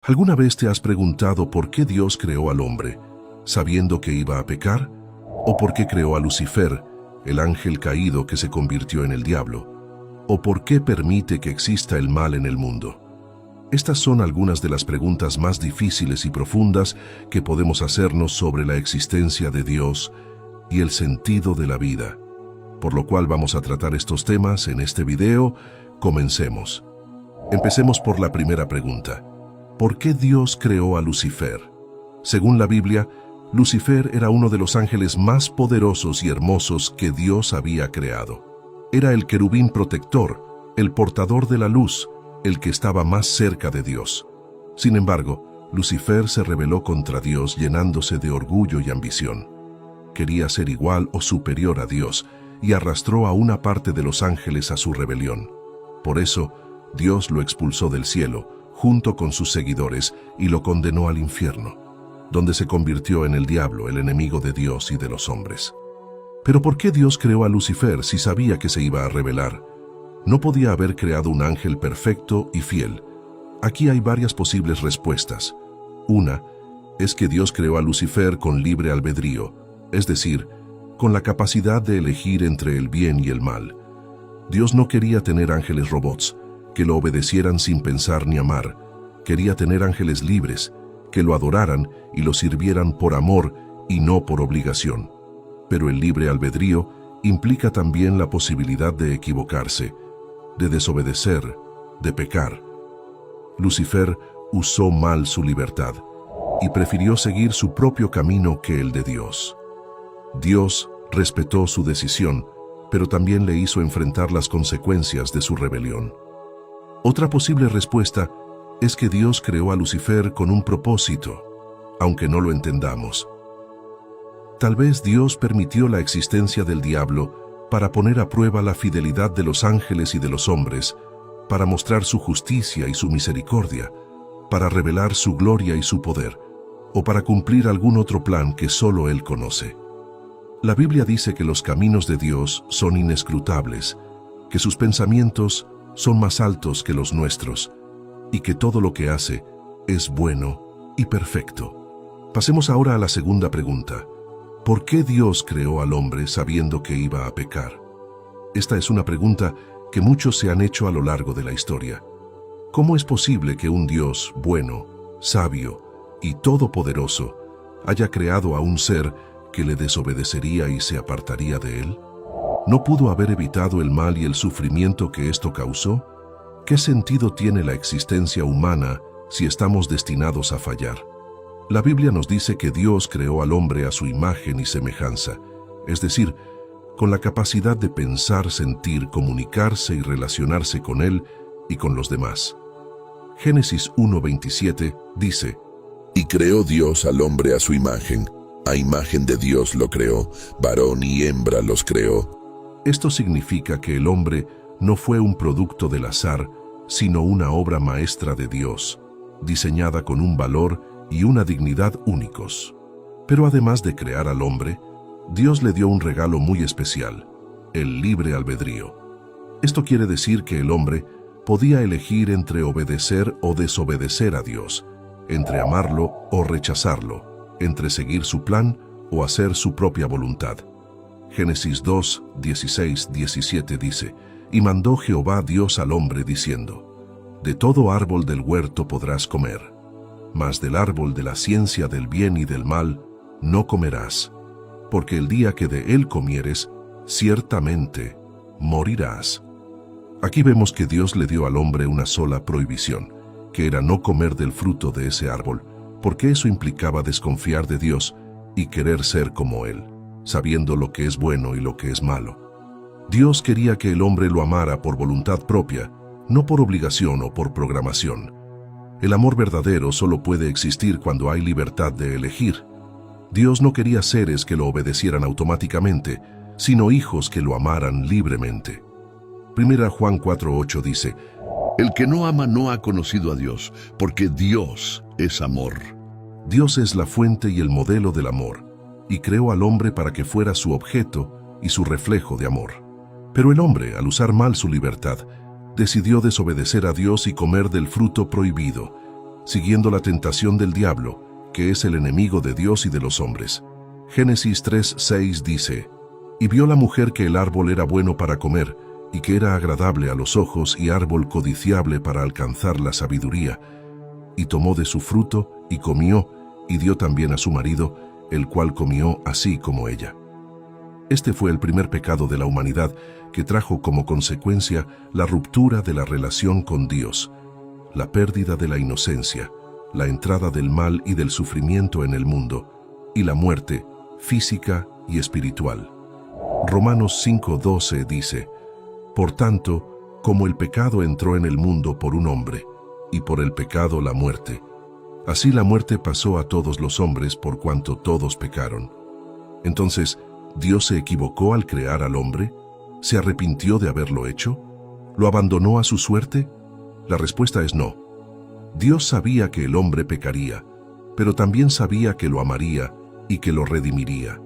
¿Alguna vez te has preguntado por qué Dios creó al hombre, sabiendo que iba a pecar? ¿O por qué creó a Lucifer, el ángel caído que se convirtió en el diablo? ¿O por qué permite que exista el mal en el mundo? Estas son algunas de las preguntas más difíciles y profundas que podemos hacernos sobre la existencia de Dios y el sentido de la vida. Por lo cual vamos a tratar estos temas en este video. Comencemos. Empecemos por la primera pregunta. ¿Por qué Dios creó a Lucifer? Según la Biblia, Lucifer era uno de los ángeles más poderosos y hermosos que Dios había creado. Era el querubín protector, el portador de la luz, el que estaba más cerca de Dios. Sin embargo, Lucifer se rebeló contra Dios llenándose de orgullo y ambición. Quería ser igual o superior a Dios y arrastró a una parte de los ángeles a su rebelión. Por eso, Dios lo expulsó del cielo, junto con sus seguidores, y lo condenó al infierno, donde se convirtió en el diablo, el enemigo de Dios y de los hombres. Pero ¿por qué Dios creó a Lucifer si sabía que se iba a rebelar? No podía haber creado un ángel perfecto y fiel. Aquí hay varias posibles respuestas. Una es que Dios creó a Lucifer con libre albedrío, es decir, con la capacidad de elegir entre el bien y el mal. Dios no quería tener ángeles robots, que lo obedecieran sin pensar ni amar. Quería tener ángeles libres, que lo adoraran y lo sirvieran por amor y no por obligación. Pero el libre albedrío implica también la posibilidad de equivocarse, de desobedecer, de pecar. Lucifer usó mal su libertad y prefirió seguir su propio camino que el de Dios. Dios respetó su decisión, pero también le hizo enfrentar las consecuencias de su rebelión. Otra posible respuesta es que Dios creó a Lucifer con un propósito, aunque no lo entendamos. Tal vez Dios permitió la existencia del diablo para poner a prueba la fidelidad de los ángeles y de los hombres, para mostrar su justicia y su misericordia, para revelar su gloria y su poder, o para cumplir algún otro plan que solo Él conoce. La Biblia dice que los caminos de Dios son inescrutables, que sus pensamientos son más altos que los nuestros, y que todo lo que hace es bueno y perfecto. Pasemos ahora a la segunda pregunta. ¿Por qué Dios creó al hombre sabiendo que iba a pecar? Esta es una pregunta que muchos se han hecho a lo largo de la historia. ¿Cómo es posible que un Dios bueno, sabio y todopoderoso haya creado a un ser que le desobedecería y se apartaría de él? ¿No pudo haber evitado el mal y el sufrimiento que esto causó? ¿Qué sentido tiene la existencia humana si estamos destinados a fallar? La Biblia nos dice que Dios creó al hombre a su imagen y semejanza, es decir, con la capacidad de pensar, sentir, comunicarse y relacionarse con Él y con los demás. Génesis 1:27 dice: Y creó Dios al hombre a su imagen de Dios lo creó, varón y hembra los creó. Esto significa que el hombre no fue un producto del azar, sino una obra maestra de Dios, diseñada con un valor y una dignidad únicos. Pero además de crear al hombre, Dios le dio un regalo muy especial, el libre albedrío. Esto quiere decir que el hombre podía elegir entre obedecer o desobedecer a Dios, entre amarlo o rechazarlo, entre seguir su plan o hacer su propia voluntad. Génesis 2, 16, 17 dice: Y mandó Jehová Dios al hombre diciendo: De todo árbol del huerto podrás comer, mas del árbol de la ciencia del bien y del mal no comerás, porque el día que de él comieres, ciertamente morirás. Aquí vemos que Dios le dio al hombre una sola prohibición, que era no comer del fruto de ese árbol, porque eso implicaba desconfiar de Dios y querer ser como Él, sabiendo lo que es bueno y lo que es malo. Dios quería que el hombre lo amara por voluntad propia, no por obligación o por programación. El amor verdadero solo puede existir cuando hay libertad de elegir. Dios no quería seres que lo obedecieran automáticamente, sino hijos que lo amaran libremente. 1 Juan 4:8 dice: El que no ama no ha conocido a Dios, porque Dios es amor. Dios es la fuente y el modelo del amor, y creó al hombre para que fuera su objeto y su reflejo de amor. Pero el hombre, al usar mal su libertad, decidió desobedecer a Dios y comer del fruto prohibido, siguiendo la tentación del diablo, que es el enemigo de Dios y de los hombres. Génesis 3:6 dice: Y vio la mujer que el árbol era bueno para comer, y que era agradable a los ojos y árbol codiciable para alcanzar la sabiduría. Y tomó de su fruto, y comió, y dio también a su marido, el cual comió así como ella. Este fue el primer pecado de la humanidad, que trajo como consecuencia la ruptura de la relación con Dios, la pérdida de la inocencia, la entrada del mal y del sufrimiento en el mundo, y la muerte física y espiritual. Romanos 5:12 dice: Por tanto, como el pecado entró en el mundo por un hombre, y por el pecado la muerte, así la muerte pasó a todos los hombres por cuanto todos pecaron. Entonces, ¿Dios se equivocó al crear al hombre? ¿Se arrepintió de haberlo hecho? ¿Lo abandonó a su suerte? La respuesta es no. Dios sabía que el hombre pecaría, pero también sabía que lo amaría y que lo redimiría.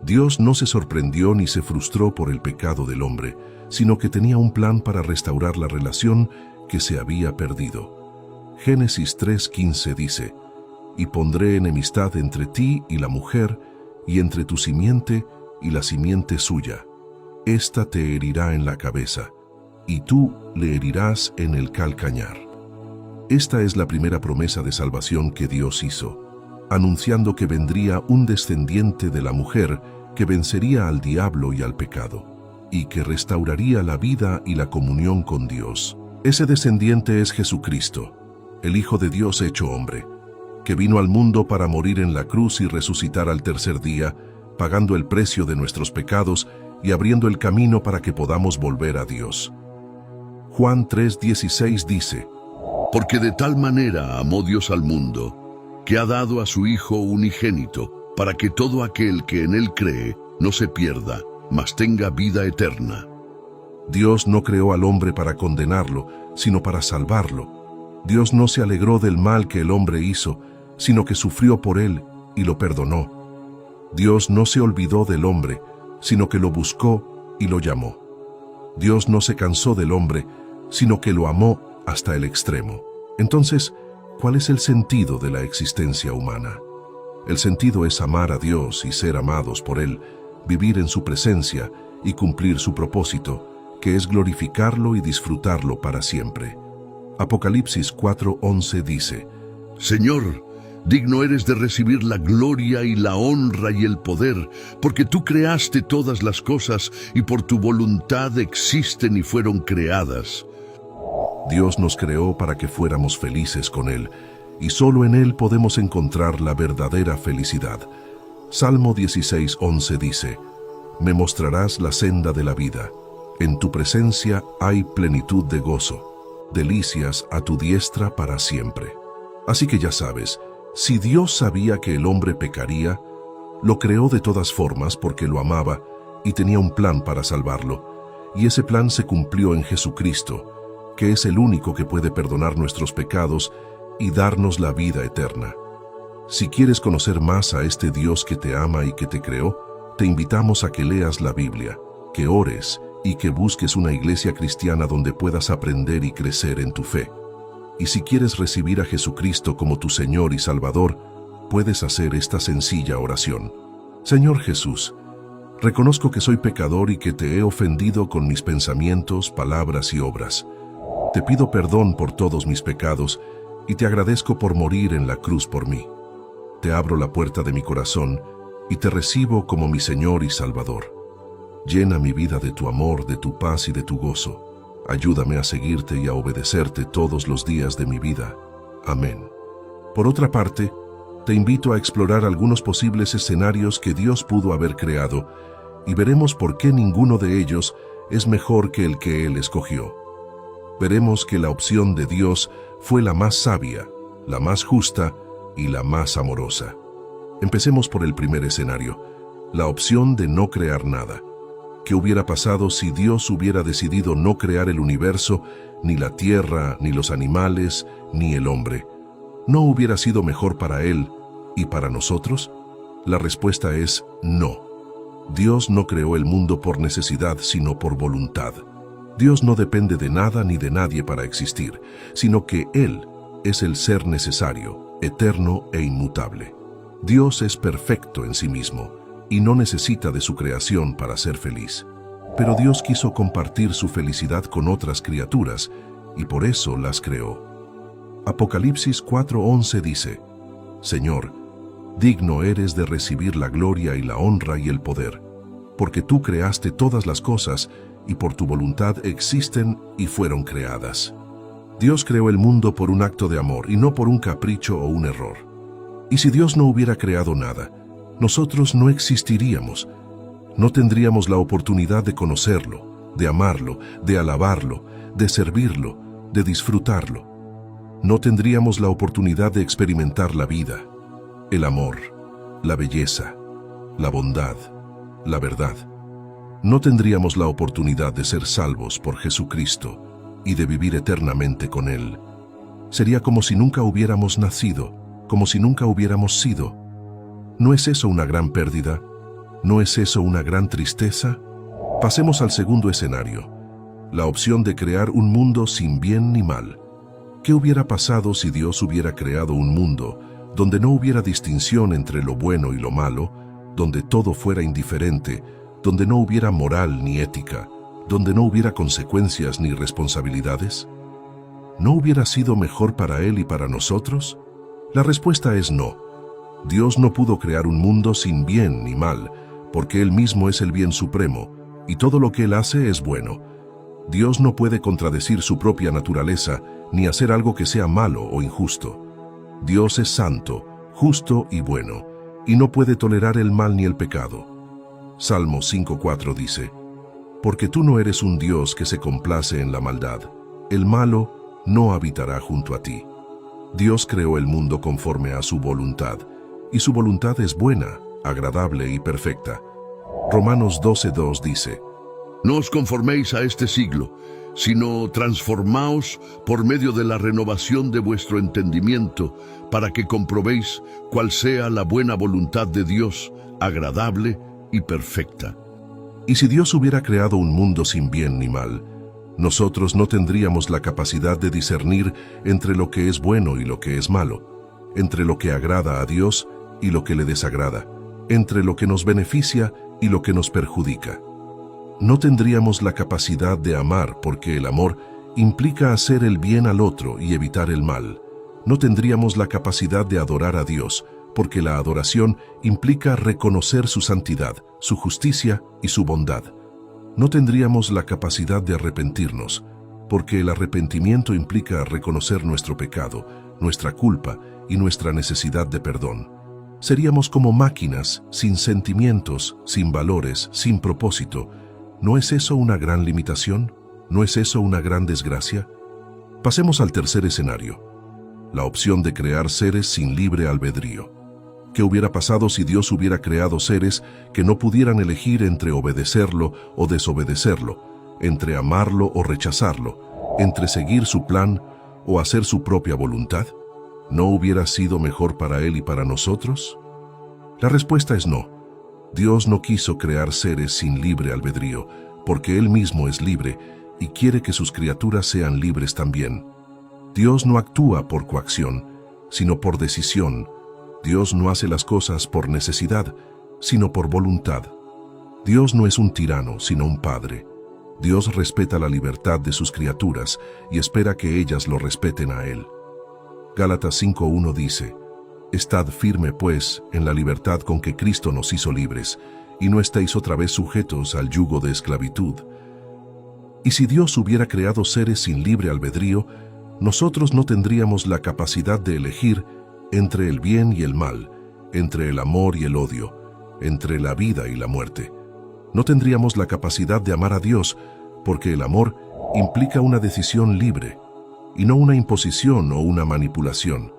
Dios no se sorprendió ni se frustró por el pecado del hombre, sino que tenía un plan para restaurar la relación que se había perdido. Génesis 3:15 dice: Y pondré enemistad entre ti y la mujer, y entre tu simiente y la simiente suya. Ésta te herirá en la cabeza, y tú le herirás en el calcañar. Esta es la primera promesa de salvación que Dios hizo, anunciando que vendría un descendiente de la mujer que vencería al diablo y al pecado, y que restauraría la vida y la comunión con Dios. Ese descendiente es Jesucristo, el Hijo de Dios hecho hombre, que vino al mundo para morir en la cruz y resucitar al tercer día, pagando el precio de nuestros pecados y abriendo el camino para que podamos volver a Dios. Juan 3:16 dice: Porque de tal manera amó Dios al mundo, que ha dado a su Hijo unigénito, para que todo aquel que en él cree no se pierda, mas tenga vida eterna. Dios no creó al hombre para condenarlo, sino para salvarlo. Dios no se alegró del mal que el hombre hizo, sino que sufrió por él y lo perdonó. Dios no se olvidó del hombre, sino que lo buscó y lo llamó. Dios no se cansó del hombre, sino que lo amó hasta el extremo. Entonces, ¿cuál es el sentido de la existencia humana? El sentido es amar a Dios y ser amados por Él, vivir en su presencia y cumplir su propósito, que es glorificarlo y disfrutarlo para siempre. Apocalipsis 4:11 dice: Señor, digno eres de recibir la gloria y la honra y el poder, porque tú creaste todas las cosas y por tu voluntad existen y fueron creadas. Dios nos creó para que fuéramos felices con Él, y solo en Él podemos encontrar la verdadera felicidad. Salmo 16:11 dice: Me mostrarás la senda de la vida. En tu presencia hay plenitud de gozo, delicias a tu diestra para siempre. Así que ya sabes, si Dios sabía que el hombre pecaría, lo creó de todas formas porque lo amaba y tenía un plan para salvarlo, y ese plan se cumplió en Jesucristo, que es el único que puede perdonar nuestros pecados y darnos la vida eterna. Si quieres conocer más a este Dios que te ama y que te creó, te invitamos a que leas la Biblia, que ores y que busques una iglesia cristiana donde puedas aprender y crecer en tu fe. Y si quieres recibir a Jesucristo como tu Señor y Salvador, puedes hacer esta sencilla oración. Señor Jesús, reconozco que soy pecador y que te he ofendido con mis pensamientos, palabras y obras. Te pido perdón por todos mis pecados y te agradezco por morir en la cruz por mí. Te abro la puerta de mi corazón y te recibo como mi Señor y Salvador. Llena mi vida de tu amor, de tu paz y de tu gozo. Ayúdame a seguirte y a obedecerte todos los días de mi vida. Amén. Por otra parte, te invito a explorar algunos posibles escenarios que Dios pudo haber creado y veremos por qué ninguno de ellos es mejor que el que Él escogió. Veremos que la opción de Dios fue la más sabia, la más justa y la más amorosa. Empecemos por el primer escenario, la opción de no crear nada. ¿Qué hubiera pasado si Dios hubiera decidido no crear el universo, ni la tierra, ni los animales, ni el hombre? ¿No hubiera sido mejor para Él y para nosotros? La respuesta es no. Dios no creó el mundo por necesidad, sino por voluntad. Dios no depende de nada ni de nadie para existir, sino que Él es el ser necesario, eterno e inmutable. Dios es perfecto en sí mismo y no necesita de su creación para ser feliz. Pero Dios quiso compartir su felicidad con otras criaturas y por eso las creó. Apocalipsis 4:11 dice: Señor, digno eres de recibir la gloria y la honra y el poder, porque tú creaste todas las cosas y por tu voluntad existen y fueron creadas. Dios creó el mundo por un acto de amor y no por un capricho o un error. Y si Dios no hubiera creado nada, nosotros no existiríamos. No tendríamos la oportunidad de conocerlo, de amarlo, de alabarlo, de servirlo, de disfrutarlo. No tendríamos la oportunidad de experimentar la vida, el amor, la belleza, la bondad, la verdad. No tendríamos la oportunidad de ser salvos por Jesucristo y de vivir eternamente con Él. Sería como si nunca hubiéramos nacido, como si nunca hubiéramos sido. ¿No es eso una gran pérdida? ¿No es eso una gran tristeza? Pasemos al segundo escenario, la opción de crear un mundo sin bien ni mal. ¿Qué hubiera pasado si Dios hubiera creado un mundo donde no hubiera distinción entre lo bueno y lo malo, donde todo fuera indiferente, donde no hubiera moral ni ética, donde no hubiera consecuencias ni responsabilidades? ¿No hubiera sido mejor para Él y para nosotros? La respuesta es no. Dios no pudo crear un mundo sin bien ni mal, porque Él mismo es el bien supremo, y todo lo que Él hace es bueno. Dios no puede contradecir su propia naturaleza, ni hacer algo que sea malo o injusto. Dios es santo, justo y bueno, y no puede tolerar el mal ni el pecado. Salmo 5:4 dice: Porque tú no eres un Dios que se complace en la maldad, el malo no habitará junto a ti. Dios creó el mundo conforme a su voluntad, y su voluntad es buena, agradable y perfecta. Romanos 12:2 dice: No os conforméis a este siglo, sino transformaos por medio de la renovación de vuestro entendimiento, para que comprobéis cuál sea la buena voluntad de Dios, agradable y perfecta. Y si Dios hubiera creado un mundo sin bien ni mal, nosotros no tendríamos la capacidad de discernir entre lo que es bueno y lo que es malo, entre lo que agrada a Dios y lo que le desagrada, entre lo que nos beneficia y lo que nos perjudica. No tendríamos la capacidad de amar porque el amor implica hacer el bien al otro y evitar el mal. No tendríamos la capacidad de adorar a Dios porque la adoración implica reconocer su santidad, su justicia y su bondad. No tendríamos la capacidad de arrepentirnos porque el arrepentimiento implica reconocer nuestro pecado, nuestra culpa y nuestra necesidad de perdón. Seríamos como máquinas, sin sentimientos, sin valores, sin propósito. ¿No es eso una gran limitación? ¿No es eso una gran desgracia? Pasemos al tercer escenario, la opción de crear seres sin libre albedrío. ¿Qué hubiera pasado si Dios hubiera creado seres que no pudieran elegir entre obedecerlo o desobedecerlo, entre amarlo o rechazarlo, entre seguir su plan o hacer su propia voluntad? ¿No hubiera sido mejor para Él y para nosotros? La respuesta es no. Dios no quiso crear seres sin libre albedrío, porque Él mismo es libre y quiere que sus criaturas sean libres también. Dios no actúa por coacción, sino por decisión. Dios no hace las cosas por necesidad, sino por voluntad. Dios no es un tirano, sino un padre. Dios respeta la libertad de sus criaturas y espera que ellas lo respeten a Él. Gálatas 5:1 dice: Estad firme, pues, en la libertad con que Cristo nos hizo libres, y no estéis otra vez sujetos al yugo de esclavitud. Y si Dios hubiera creado seres sin libre albedrío, nosotros no tendríamos la capacidad de elegir entre el bien y el mal, entre el amor y el odio, entre la vida y la muerte. No tendríamos la capacidad de amar a Dios, porque el amor implica una decisión libre, y no una imposición o una manipulación.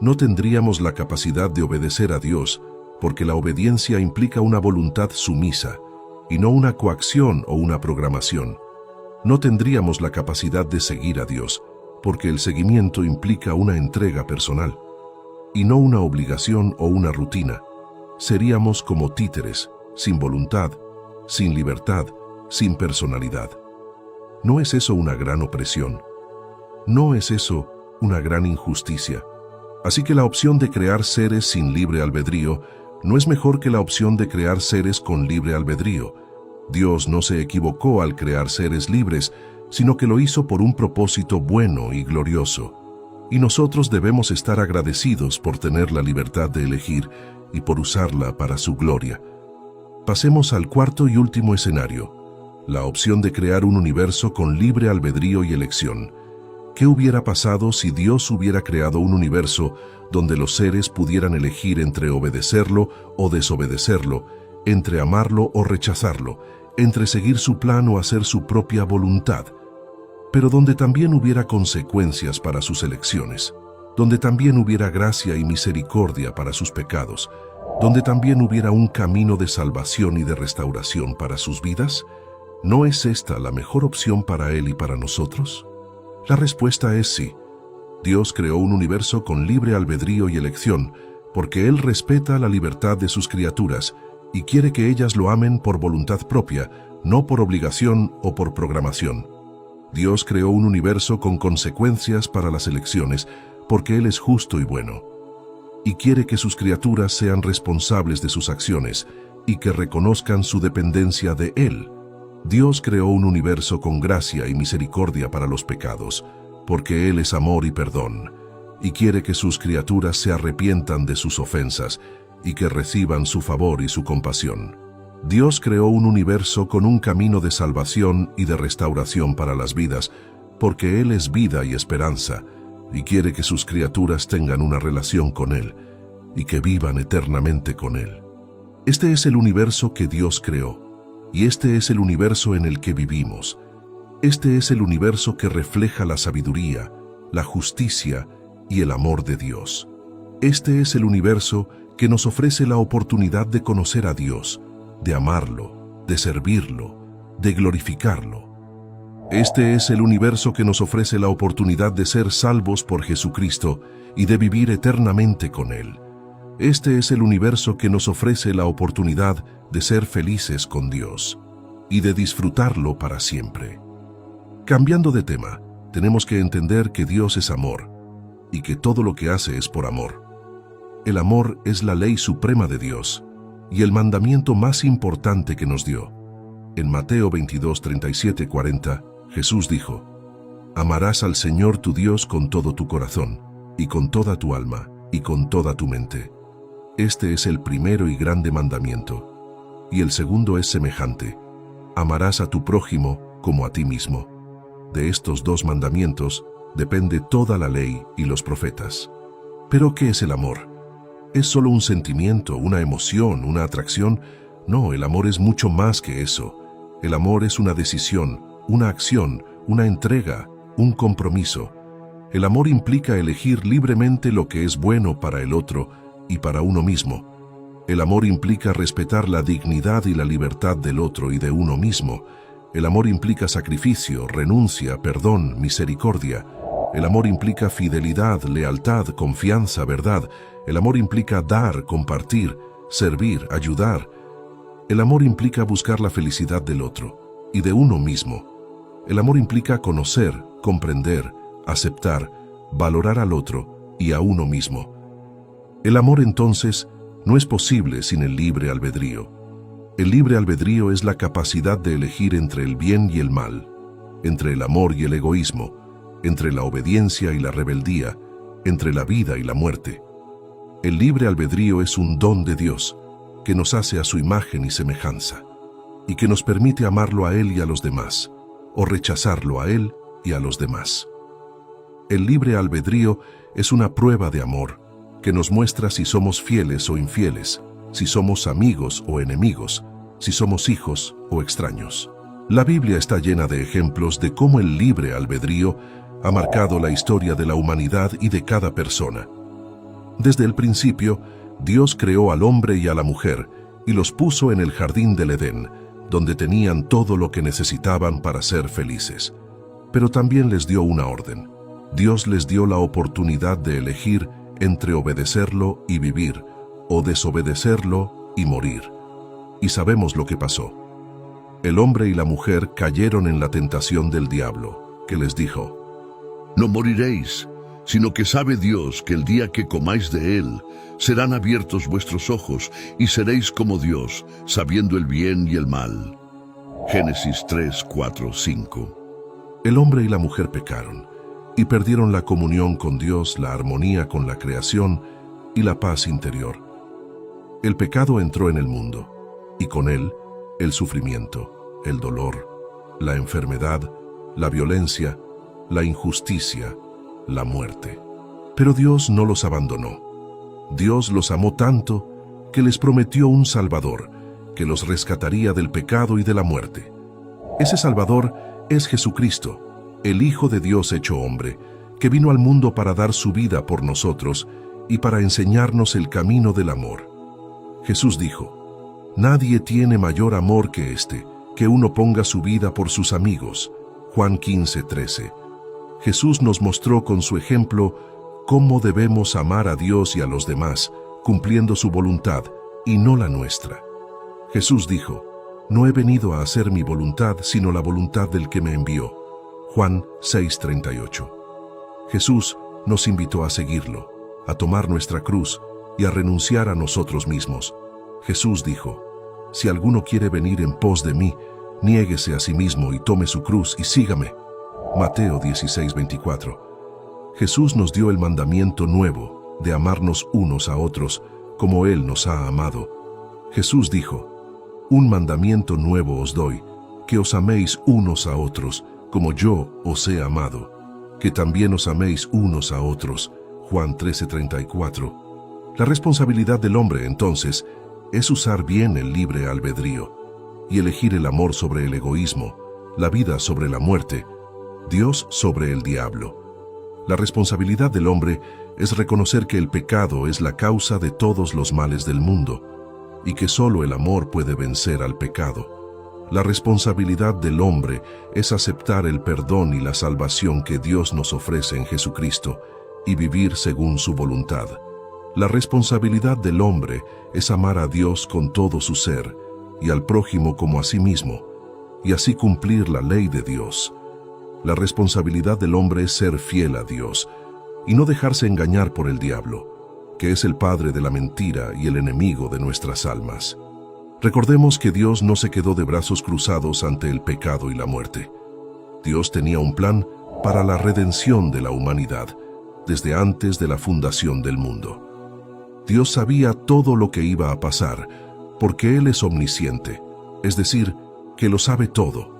No tendríamos la capacidad de obedecer a Dios, porque la obediencia implica una voluntad sumisa, y no una coacción o una programación. No tendríamos la capacidad de seguir a Dios, porque el seguimiento implica una entrega personal, y no una obligación o una rutina. Seríamos como títeres, sin voluntad, sin libertad, sin personalidad. ¿No es eso una gran opresión? ¿No es eso una gran injusticia. Así que la opción de crear seres sin libre albedrío no es mejor que la opción de crear seres con libre albedrío. Dios no se equivocó al crear seres libres, sino que lo hizo por un propósito bueno y glorioso. Y nosotros debemos estar agradecidos por tener la libertad de elegir y por usarla para su gloria. Pasemos al cuarto y último escenario, la opción de crear un universo con libre albedrío y elección. ¿Qué hubiera pasado si Dios hubiera creado un universo donde los seres pudieran elegir entre obedecerlo o desobedecerlo, entre amarlo o rechazarlo, entre seguir su plan o hacer su propia voluntad? Pero donde también hubiera consecuencias para sus elecciones, donde también hubiera gracia y misericordia para sus pecados, donde también hubiera un camino de salvación y de restauración para sus vidas. ¿No es esta la mejor opción para Él y para nosotros? La respuesta es sí. Dios creó un universo con libre albedrío y elección, porque Él respeta la libertad de sus criaturas y quiere que ellas lo amen por voluntad propia, no por obligación o por programación. Dios creó un universo con consecuencias para las elecciones, porque Él es justo y bueno, y quiere que sus criaturas sean responsables de sus acciones y que reconozcan su dependencia de Él. Dios creó un universo con gracia y misericordia para los pecados, porque Él es amor y perdón, y quiere que sus criaturas se arrepientan de sus ofensas y que reciban su favor y su compasión. Dios creó un universo con un camino de salvación y de restauración para las vidas, porque Él es vida y esperanza, y quiere que sus criaturas tengan una relación con Él y que vivan eternamente con Él. Este es el universo que Dios creó, y este es el universo en el que vivimos. Este es el universo que refleja la sabiduría, la justicia y el amor de Dios. Este es el universo que nos ofrece la oportunidad de conocer a Dios, de amarlo, de servirlo, de glorificarlo. Este es el universo que nos ofrece la oportunidad de ser salvos por Jesucristo y de vivir eternamente con Él. Este es el universo que nos ofrece la oportunidad de ser felices con Dios y de disfrutarlo para siempre. Cambiando de tema, tenemos que entender que Dios es amor y que todo lo que hace es por amor. El amor es la ley suprema de Dios y el mandamiento más importante que nos dio. En Mateo 22, 37, 40, Jesús dijo: «Amarás al Señor tu Dios con todo tu corazón, y con toda tu alma, y con toda tu mente». Este es el primero y grande mandamiento. Y el segundo es semejante: amarás a tu prójimo como a ti mismo. De estos dos mandamientos depende toda la ley y los profetas. ¿Pero qué es el amor? ¿Es solo un sentimiento, una emoción, una atracción? No, el amor es mucho más que eso. El amor es una decisión, una acción, una entrega, un compromiso. El amor implica elegir libremente lo que es bueno para el otro y para uno mismo. El amor implica respetar la dignidad y la libertad del otro y de uno mismo. El amor implica sacrificio, renuncia, perdón, misericordia. El amor implica fidelidad, lealtad, confianza, verdad. El amor implica dar, compartir, servir, ayudar. El amor implica buscar la felicidad del otro y de uno mismo. El amor implica conocer, comprender, aceptar, valorar al otro y a uno mismo. El amor, entonces, no es posible sin el libre albedrío. El libre albedrío es la capacidad de elegir entre el bien y el mal, entre el amor y el egoísmo, entre la obediencia y la rebeldía, entre la vida y la muerte. El libre albedrío es un don de Dios que nos hace a su imagen y semejanza, y que nos permite amarlo a Él y a los demás, o rechazarlo a Él y a los demás. El libre albedrío es una prueba de amor que nos muestra si somos fieles o infieles, si somos amigos o enemigos, si somos hijos o extraños. La Biblia está llena de ejemplos de cómo el libre albedrío ha marcado la historia de la humanidad y de cada persona. Desde el principio, Dios creó al hombre y a la mujer y los puso en el jardín del Edén, donde tenían todo lo que necesitaban para ser felices. Pero también les dio una orden. Dios les dio la oportunidad de elegir entre obedecerlo y vivir, o desobedecerlo y morir. Y sabemos lo que pasó. El hombre y la mujer cayeron en la tentación del diablo, que les dijo: No moriréis. sino que sabe Dios que el día que comáis de él, serán abiertos vuestros ojos y seréis como Dios, sabiendo el bien y el mal. Génesis 3, 4, 5. El hombre y la mujer pecaron y perdieron la comunión con Dios, la armonía con la creación y la paz interior. El pecado entró en el mundo y con él el sufrimiento, el dolor, la enfermedad, la violencia, la injusticia, la muerte. Pero Dios no los abandonó. Dios los amó tanto que les prometió un Salvador que los rescataría del pecado y de la muerte. Ese Salvador es Jesucristo, el Hijo de Dios hecho hombre, que vino al mundo para dar su vida por nosotros y para enseñarnos el camino del amor. Jesús dijo: «Nadie tiene mayor amor que este, que uno ponga su vida por sus amigos». Juan 15:13. Jesús nos mostró con su ejemplo cómo debemos amar a Dios y a los demás, cumpliendo su voluntad y no la nuestra. Jesús dijo: «No he venido a hacer mi voluntad, sino la voluntad del que me envió». Juan 6:38. Jesús nos invitó a seguirlo, a tomar nuestra cruz y a renunciar a nosotros mismos. Jesús dijo: «Si alguno quiere venir en pos de mí, niéguese a sí mismo y tome su cruz y sígame». Mateo 16:24. Jesús nos dio el mandamiento nuevo de amarnos unos a otros como Él nos ha amado. Jesús dijo: «Un mandamiento nuevo os doy, que os améis unos a otros como yo os he amado, que también os améis unos a otros». Juan 13:34. La responsabilidad del hombre, entonces, es usar bien el libre albedrío y elegir el amor sobre el egoísmo, la vida sobre la muerte, Dios sobre el diablo. La responsabilidad del hombre es reconocer que el pecado es la causa de todos los males del mundo y que solo el amor puede vencer al pecado. La responsabilidad del hombre es aceptar el perdón y la salvación que Dios nos ofrece en Jesucristo y vivir según su voluntad. La responsabilidad del hombre es amar a Dios con todo su ser y al prójimo como a sí mismo, y así cumplir la ley de Dios. La responsabilidad del hombre es ser fiel a Dios y no dejarse engañar por el diablo, que es el padre de la mentira y el enemigo de nuestras almas. Recordemos que Dios no se quedó de brazos cruzados ante el pecado y la muerte. Dios tenía un plan para la redención de la humanidad desde antes de la fundación del mundo. Dios sabía todo lo que iba a pasar porque Él es omnisciente, es decir, que lo sabe todo.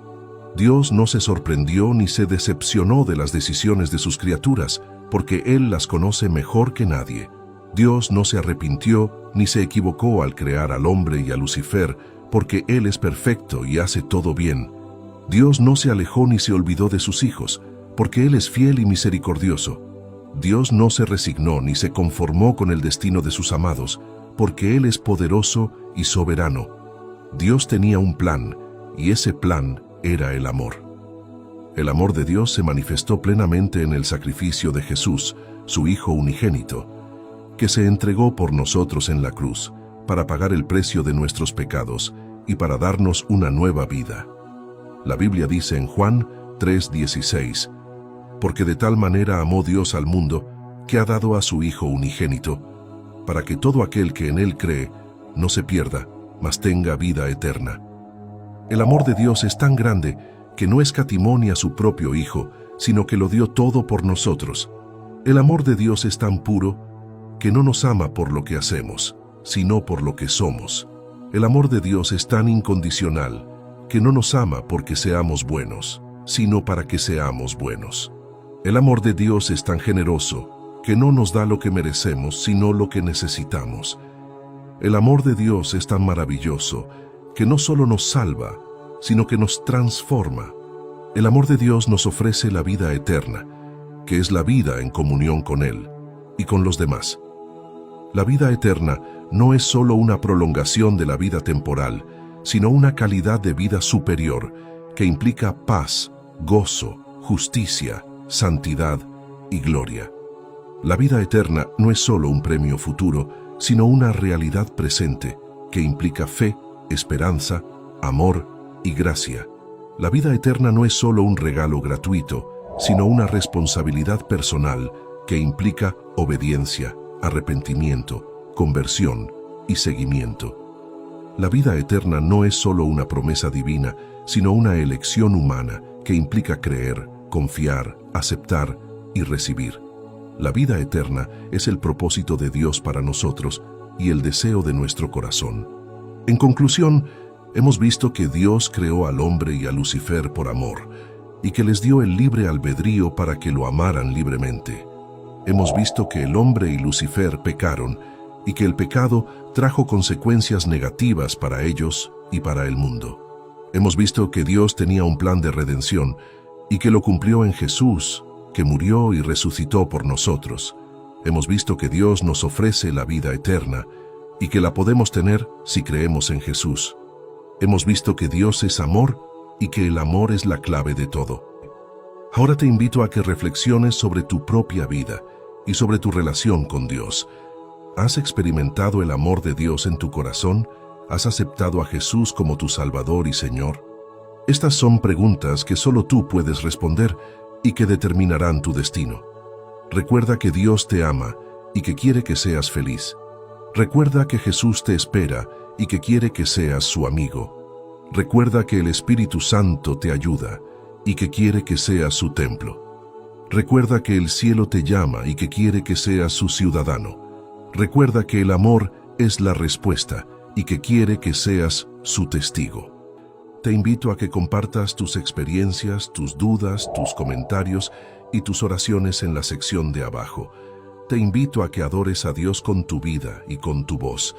Dios no se sorprendió ni se decepcionó de las decisiones de sus criaturas, porque Él las conoce mejor que nadie. Dios no se arrepintió ni se equivocó al crear al hombre y a Lucifer, porque Él es perfecto y hace todo bien. Dios no se alejó ni se olvidó de sus hijos, porque Él es fiel y misericordioso. Dios no se resignó ni se conformó con el destino de sus amados, porque Él es poderoso y soberano. Dios tenía un plan, y ese plan era el amor. El amor de Dios se manifestó plenamente en el sacrificio de Jesús, su Hijo unigénito, que se entregó por nosotros en la cruz, para pagar el precio de nuestros pecados y para darnos una nueva vida. La Biblia dice en Juan 3:16, «Porque de tal manera amó Dios al mundo, que ha dado a su Hijo unigénito, para que todo aquel que en Él cree no se pierda, mas tenga vida eterna». El amor de Dios es tan grande que no escatimó ni a su propio Hijo, sino que lo dio todo por nosotros. El amor de Dios es tan puro que no nos ama por lo que hacemos, sino por lo que somos. El amor de Dios es tan incondicional que no nos ama porque seamos buenos, sino para que seamos buenos. El amor de Dios es tan generoso que no nos da lo que merecemos, sino lo que necesitamos. El amor de Dios es tan maravilloso que no solo nos salva, sino que nos transforma. El amor de Dios nos ofrece la vida eterna, que es la vida en comunión con Él y con los demás. La vida eterna no es solo una prolongación de la vida temporal, sino una calidad de vida superior que implica paz, gozo, justicia, santidad y gloria. La vida eterna no es solo un premio futuro, sino una realidad presente que implica fe, esperanza, amor y gracia. La vida eterna no es solo un regalo gratuito, sino una responsabilidad personal que implica obediencia, arrepentimiento, conversión y seguimiento. La vida eterna no es solo una promesa divina, sino una elección humana que implica creer, confiar, aceptar y recibir. La vida eterna es el propósito de Dios para nosotros y el deseo de nuestro corazón. En conclusión, hemos visto que Dios creó al hombre y a Lucifer por amor, y que les dio el libre albedrío para que lo amaran libremente. Hemos visto que el hombre y Lucifer pecaron, y que el pecado trajo consecuencias negativas para ellos y para el mundo. Hemos visto que Dios tenía un plan de redención, y que lo cumplió en Jesús, que murió y resucitó por nosotros. Hemos visto que Dios nos ofrece la vida eterna, y que la podemos tener si creemos en Jesús. Hemos visto que Dios es amor y que el amor es la clave de todo. Ahora te invito a que reflexiones sobre tu propia vida y sobre tu relación con Dios. ¿Has experimentado el amor de Dios en tu corazón? ¿Has aceptado a Jesús como tu Salvador y Señor? Estas son preguntas que solo tú puedes responder y que determinarán tu destino. Recuerda que Dios te ama y que quiere que seas feliz. Recuerda que Jesús te espera y que quiere que seas su amigo. Recuerda que el Espíritu Santo te ayuda y que quiere que seas su templo. Recuerda que el cielo te llama y que quiere que seas su ciudadano. Recuerda que el amor es la respuesta y que quiere que seas su testigo. Te invito a que compartas tus experiencias, tus dudas, tus comentarios y tus oraciones en la sección de abajo. Te invito a que adores a Dios con tu vida y con tu voz.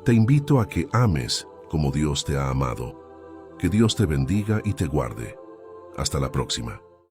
Te invito a que ames como Dios te ha amado. Que Dios te bendiga y te guarde. Hasta la próxima.